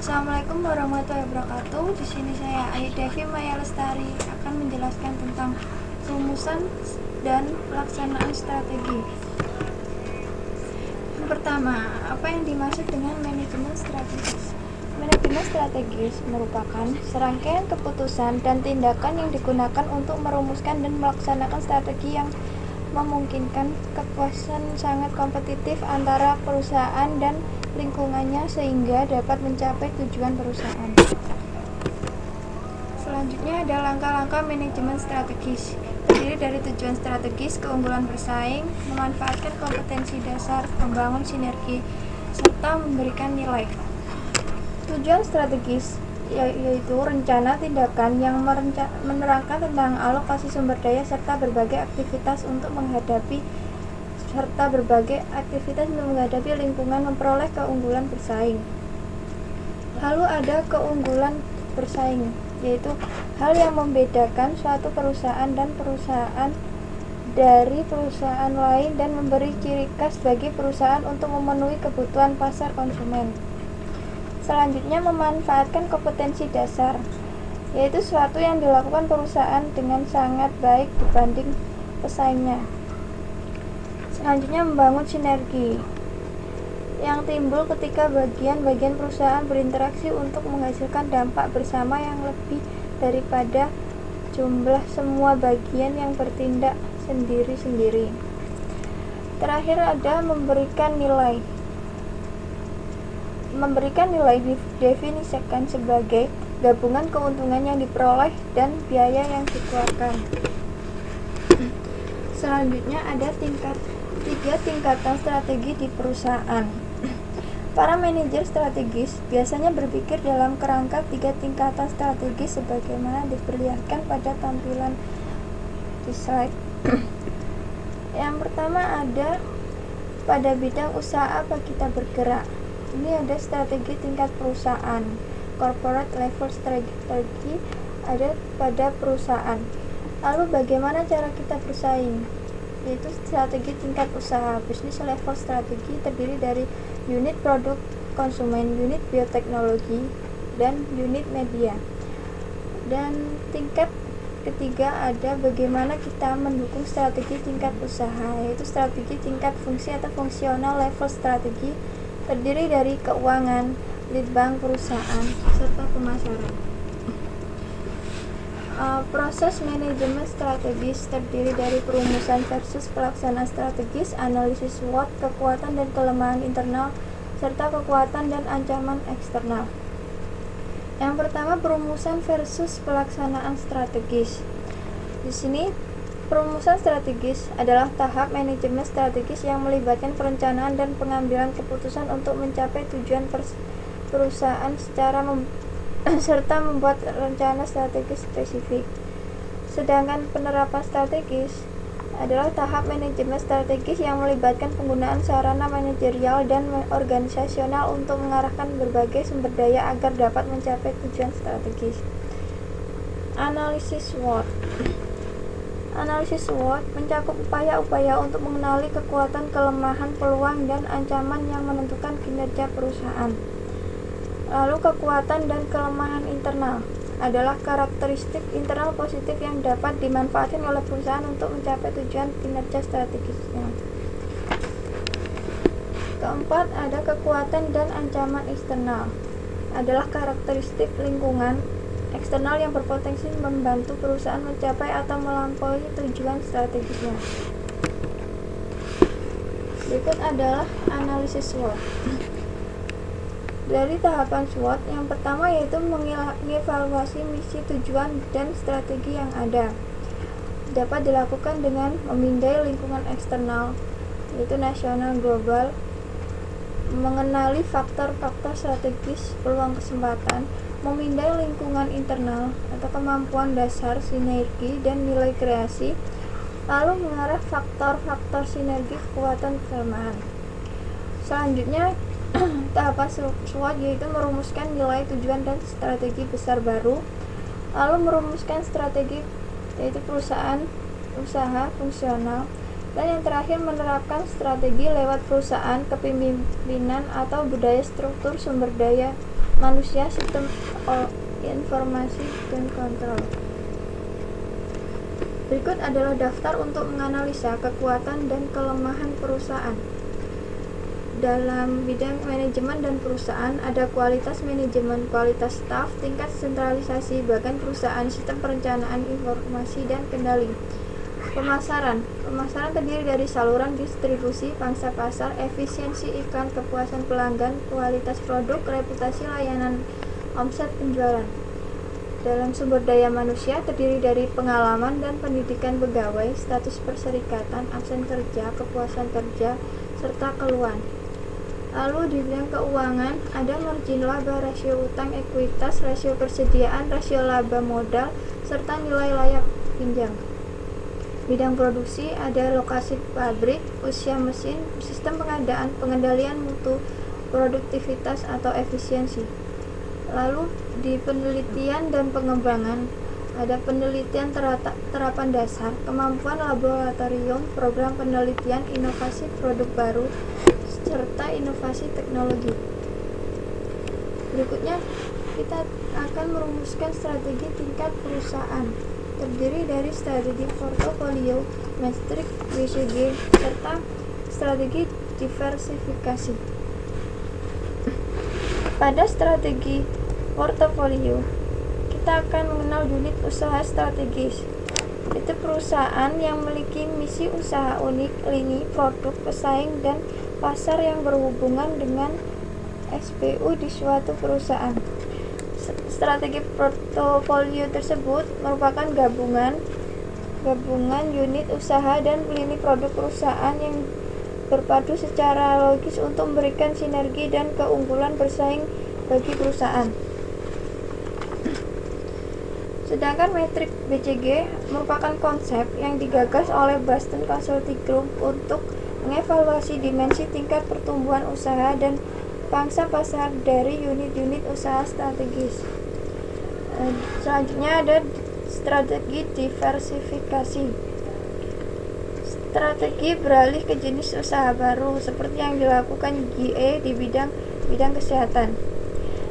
Assalamualaikum warahmatullahi wabarakatuh. Di sini saya Ayu Devi Maya Lestari akan menjelaskan tentang rumusan dan pelaksanaan strategi. Yang pertama, apa yang dimaksud dengan manajemen strategis? Manajemen strategis merupakan serangkaian keputusan dan tindakan yang digunakan untuk merumuskan dan melaksanakan strategi yang memungkinkan kepuasan sangat kompetitif antara perusahaan dan lingkungannya sehingga dapat mencapai tujuan perusahaan. Selanjutnya ada langkah-langkah manajemen strategis. Terdiri dari tujuan strategis, keunggulan bersaing, memanfaatkan kompetensi dasar, membangun sinergi, serta memberikan nilai. Tujuan strategis yaitu rencana tindakan yang menerangkan tentang alokasi sumber daya serta berbagai aktivitas untuk menghadapi lingkungan memperoleh keunggulan bersaing. Lalu ada keunggulan bersaing, yaitu hal yang membedakan suatu perusahaan dan perusahaan dari perusahaan lain dan memberi ciri khas bagi perusahaan untuk memenuhi kebutuhan pasar konsumen. Selanjutnya, memanfaatkan kompetensi dasar, yaitu sesuatu yang dilakukan perusahaan dengan sangat baik dibanding pesaingnya. Selanjutnya, membangun sinergi yang timbul ketika bagian-bagian perusahaan berinteraksi untuk menghasilkan dampak bersama yang lebih daripada jumlah semua bagian yang bertindak sendiri-sendiri. Terakhir ada memberikan nilai. Memberikan nilai didefinisikan sebagai gabungan keuntungan yang diperoleh dan biaya yang dikeluarkan. Selanjutnya ada tiga tingkatan strategi di perusahaan. Para manajer strategis biasanya berpikir dalam kerangka tiga tingkatan strategis sebagaimana diperlihatkan pada tampilan di slide. Yang pertama ada pada bidang usaha apa kita bergerak. Ini ada strategi tingkat perusahaan, corporate level strategi ada pada perusahaan. Lalu bagaimana cara kita bersaing? Yaitu strategi tingkat usaha, business level strategi terdiri dari unit produk konsumen, unit bioteknologi, dan unit media. Dan tingkat ketiga ada bagaimana kita mendukung strategi tingkat usaha, yaitu strategi tingkat fungsi atau fungsional level strategi terdiri dari keuangan, litbang perusahaan, serta pemasaran. Proses manajemen strategis terdiri dari perumusan versus pelaksanaan strategis, analisis SWOT, kekuatan dan kelemahan internal, serta kekuatan dan ancaman eksternal. Yang pertama, perumusan versus pelaksanaan strategis. Di sini perumusan strategis adalah tahap manajemen strategis yang melibatkan perencanaan dan pengambilan keputusan untuk mencapai tujuan perusahaan serta membuat rencana strategis spesifik. Sedangkan penerapan strategis adalah tahap manajemen strategis yang melibatkan penggunaan sarana manajerial dan organisasional untuk mengarahkan berbagai sumber daya agar dapat mencapai tujuan strategis. Analisis SWOT. Analisis SWOT mencakup upaya-upaya untuk mengenali kekuatan, kelemahan, peluang, dan ancaman yang menentukan kinerja perusahaan. Lalu kekuatan dan kelemahan internal adalah karakteristik internal positif yang dapat dimanfaatkan oleh perusahaan untuk mencapai tujuan kinerja strategisnya. Keempat, ada kekuatan dan ancaman eksternal adalah karakteristik lingkungan eksternal yang berpotensi membantu perusahaan mencapai atau melampaui tujuan strategisnya. Berikut adalah analisis SWOT. Dari tahapan SWOT, yang pertama yaitu mengevaluasi misi, tujuan, dan strategi yang ada. Dapat dilakukan dengan memindai lingkungan eksternal, yaitu nasional, global, mengenali faktor-faktor strategis, peluang kesempatan, memindai lingkungan internal atau kemampuan dasar, sinergi, dan nilai kreasi, lalu mengarah faktor-faktor sinergi, kekuatan, kelemahan. Selanjutnya, tahapan SWOT yaitu merumuskan nilai, tujuan, dan strategi besar baru, lalu merumuskan strategi yaitu perusahaan, usaha, fungsional, dan yang terakhir menerapkan strategi lewat perusahaan, kepemimpinan, atau budaya struktur sumber daya manusia, sistem informasi dan kontrol. Berikut adalah daftar untuk menganalisa kekuatan dan kelemahan perusahaan. Dalam bidang manajemen dan perusahaan ada kualitas manajemen, kualitas staf, tingkat sentralisasi, bagan perusahaan, sistem perencanaan, informasi dan kendali. Pemasaran terdiri dari saluran distribusi, pangsa pasar, efisiensi iklan, kepuasan pelanggan, kualitas produk, reputasi layanan, omset penjualan. Dalam sumber daya manusia terdiri dari pengalaman dan pendidikan pegawai, status perserikatan, absen kerja, kepuasan kerja, serta keluhan. Lalu di bidang keuangan ada margin laba, rasio utang ekuitas, rasio persediaan, rasio laba modal, serta nilai layak pinjam. Bidang produksi ada lokasi pabrik, usia mesin, sistem pengadaan, pengendalian mutu, produktivitas atau efisiensi. Lalu di penelitian dan pengembangan ada penelitian terapan dasar, kemampuan laboratorium, program penelitian, inovasi produk baru, serta inovasi teknologi. Berikutnya kita akan merumuskan strategi tingkat perusahaan. Terdiri dari strategi portofolio, metrik BCG, serta strategi diversifikasi. Pada strategi portofolio, kita akan mengenal unit usaha strategis. Itu perusahaan yang memiliki misi usaha unik, lini produk, pesaing, dan pasar yang berhubungan dengan SPU di suatu perusahaan. Strategi portofolio tersebut merupakan gabungan unit usaha dan lini produk perusahaan yang berpadu secara logis untuk memberikan sinergi dan keunggulan bersaing bagi perusahaan. Sedangkan metrik BCG merupakan konsep yang digagas oleh Boston Consulting Group untuk mengevaluasi dimensi tingkat pertumbuhan usaha dan pangsa pasar dari unit-unit usaha strategis. Selanjutnya ada strategi diversifikasi. Strategi beralih ke jenis usaha baru seperti yang dilakukan GE di bidang kesehatan.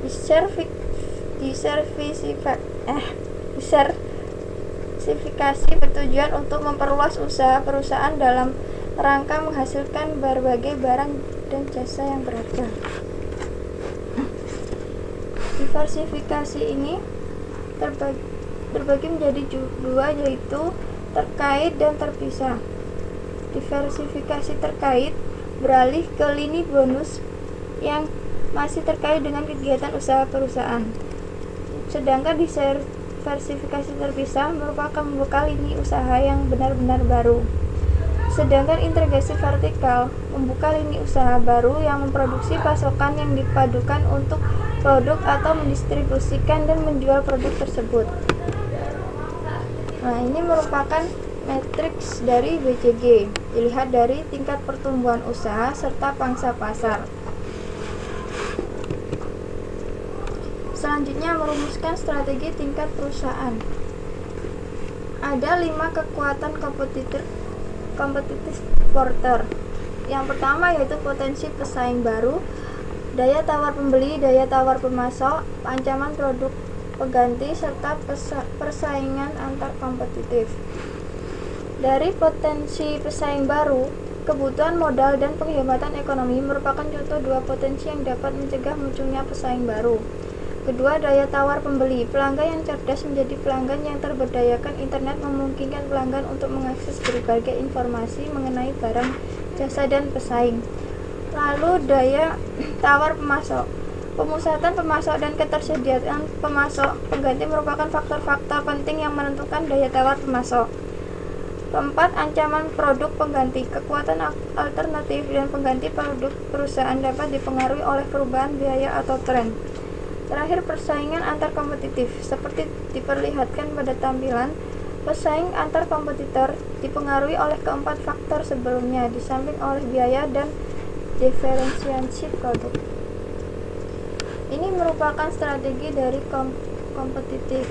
Diversifikasi bertujuan untuk memperluas usaha perusahaan dalam rangka menghasilkan berbagai barang dan jasa yang beragam. Diversifikasi ini terbagi menjadi dua, yaitu terkait dan terpisah. Diversifikasi terkait beralih ke lini bonus yang masih terkait dengan kegiatan usaha perusahaan. Sedangkan diversifikasi terpisah merupakan membuka lini usaha yang benar-benar baru. Sedangkan integrasi vertikal membuka lini usaha baru yang memproduksi pasokan yang dipadukan untuk produk atau mendistribusikan dan menjual produk tersebut. Nah, ini merupakan matriks dari BCG. Dilihat dari tingkat pertumbuhan usaha serta pangsa pasar. Selanjutnya merumuskan strategi tingkat perusahaan. Ada 5 kekuatan kompetitif porter. Yang pertama yaitu potensi pesaing baru, daya tawar pembeli, daya tawar pemasok, ancaman produk pengganti, serta persaingan antar kompetitif. Dari potensi pesaing baru, kebutuhan modal dan penghematan ekonomi merupakan contoh dua potensi yang dapat mencegah munculnya pesaing baru. Kedua, daya tawar pembeli. Pelanggan yang cerdas menjadi pelanggan yang terberdayakan. Internet memungkinkan pelanggan untuk mengakses berbagai informasi mengenai barang, jasa, dan pesaing. Lalu, daya tawar pemasok. Pemusatan pemasok dan ketersediaan pemasok pengganti merupakan faktor-faktor penting yang menentukan daya tawar pemasok. Keempat, ancaman produk pengganti. Kekuatan alternatif dan pengganti produk perusahaan dapat dipengaruhi oleh perubahan biaya atau tren. Terakhir, persaingan antar kompetitif. Seperti diperlihatkan pada tampilan, pesaing antar kompetitor dipengaruhi oleh keempat faktor sebelumnya, di samping oleh biaya dan diferensiasi produk. Ini merupakan strategi dari kompetitif,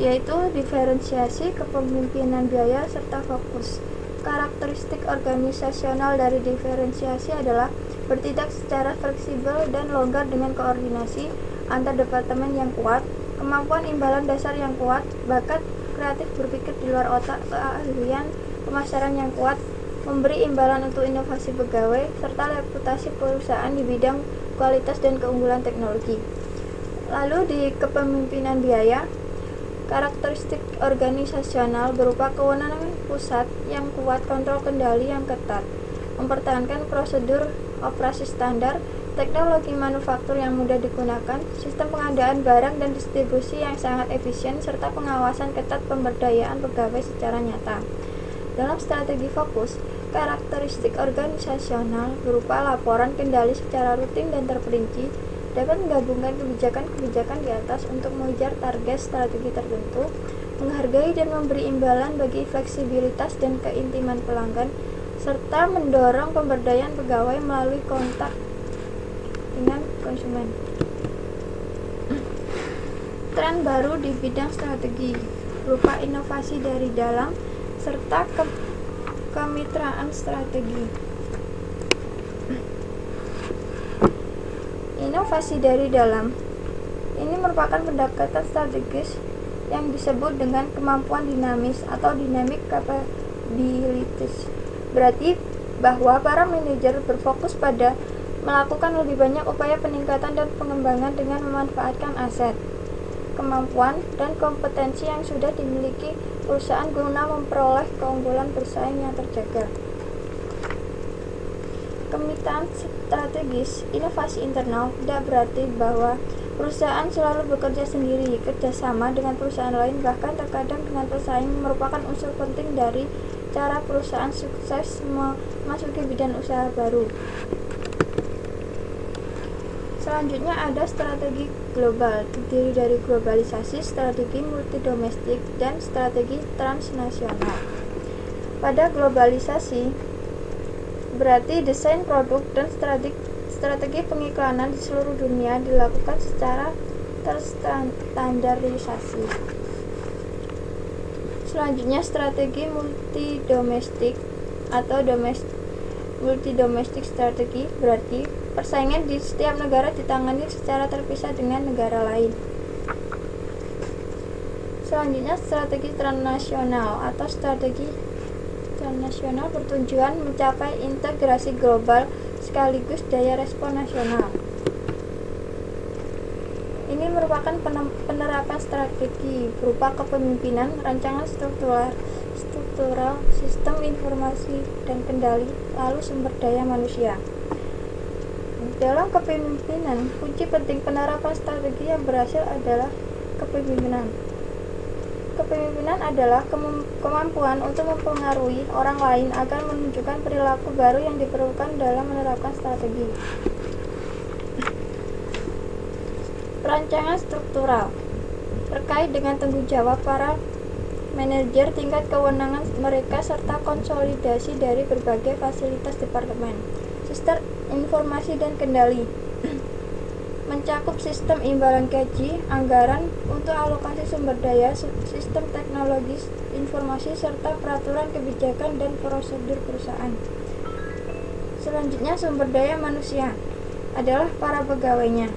yaitu diferensiasi, kepemimpinan biaya, serta fokus. Karakteristik organisasional dari diferensiasi adalah bertindak secara fleksibel dan longgar dengan koordinasi antar departemen yang kuat, kemampuan imbalan dasar yang kuat, bakat kreatif berpikir di luar otak, keahlian pemasaran yang kuat, memberi imbalan untuk inovasi pegawai, serta reputasi perusahaan di bidang kualitas dan keunggulan teknologi. Lalu di kepemimpinan biaya, karakteristik organisasional berupa kewenangan pusat yang kuat, kontrol kendali yang ketat, mempertahankan prosedur operasi standar, teknologi manufaktur yang mudah digunakan, sistem pengadaan barang dan distribusi yang sangat efisien, serta pengawasan ketat pemberdayaan pegawai secara nyata. Dalam strategi fokus, karakteristik organisasional berupa laporan kendali secara rutin dan terperinci dapat menggabungkan kebijakan-kebijakan di atas untuk mengejar target strategi tertentu, menghargai dan memberi imbalan bagi fleksibilitas dan keintiman pelanggan, serta mendorong pemberdayaan pegawai melalui kontak dengan konsumen. Tren baru di bidang strategi berupa inovasi dari dalam serta kemitraan strategi. Inovasi dari dalam ini merupakan pendekatan strategis yang disebut dengan kemampuan dinamis atau dynamic capabilities. Berarti bahwa para manajer berfokus pada melakukan lebih banyak upaya peningkatan dan pengembangan dengan memanfaatkan aset, kemampuan, dan kompetensi yang sudah dimiliki perusahaan guna memperoleh keunggulan bersaing yang terjaga. Kemitraan strategis inovasi internal tidak berarti bahwa perusahaan selalu bekerja sendiri. Kerjasama dengan perusahaan lain, bahkan terkadang dengan pesaing, merupakan unsur penting dari cara perusahaan sukses memasuki bidang usaha baru. Selanjutnya ada strategi global, terdiri dari globalisasi, strategi multidomestik, dan strategi transnasional. Pada globalisasi, berarti desain produk dan strategi pengiklanan di seluruh dunia dilakukan secara terstandarisasi. Selanjutnya strategi multidomestik atau multidomestik strategi berarti persaingan di setiap negara ditangani secara terpisah dengan negara lain. Selanjutnya strategi transnasional atau strategi transnasional bertujuan mencapai integrasi global sekaligus daya respon nasional. Ini merupakan penerapan strategi berupa kepemimpinan, rancangan struktural, sistem informasi dan kendali, lalu sumber daya manusia. Dalam kepemimpinan, kunci penting penerapan strategi yang berhasil adalah kepemimpinan. Kepemimpinan adalah kemampuan untuk mempengaruhi orang lain agar menunjukkan perilaku baru yang diperlukan dalam menerapkan strategi. Rancangan struktural terkait dengan tanggung jawab para manajer, tingkat kewenangan mereka, serta konsolidasi dari berbagai fasilitas departemen. Sistem informasi dan kendali mencakup sistem imbalan gaji, anggaran untuk alokasi sumber daya, sistem teknologi informasi, serta peraturan kebijakan dan prosedur perusahaan. Selanjutnya, sumber daya manusia adalah para pegawainya.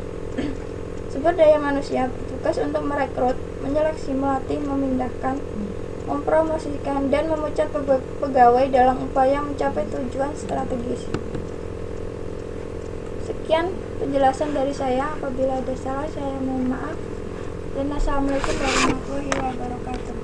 Sumber daya manusia bertugas untuk merekrut, menyeleksi, melatih, memindahkan, mempromosikan, dan memecat pegawai dalam upaya mencapai tujuan strategis. Sekian penjelasan dari saya. Apabila ada salah, saya mohon maaf. Dan assalamualaikum warahmatullahi wabarakatuh.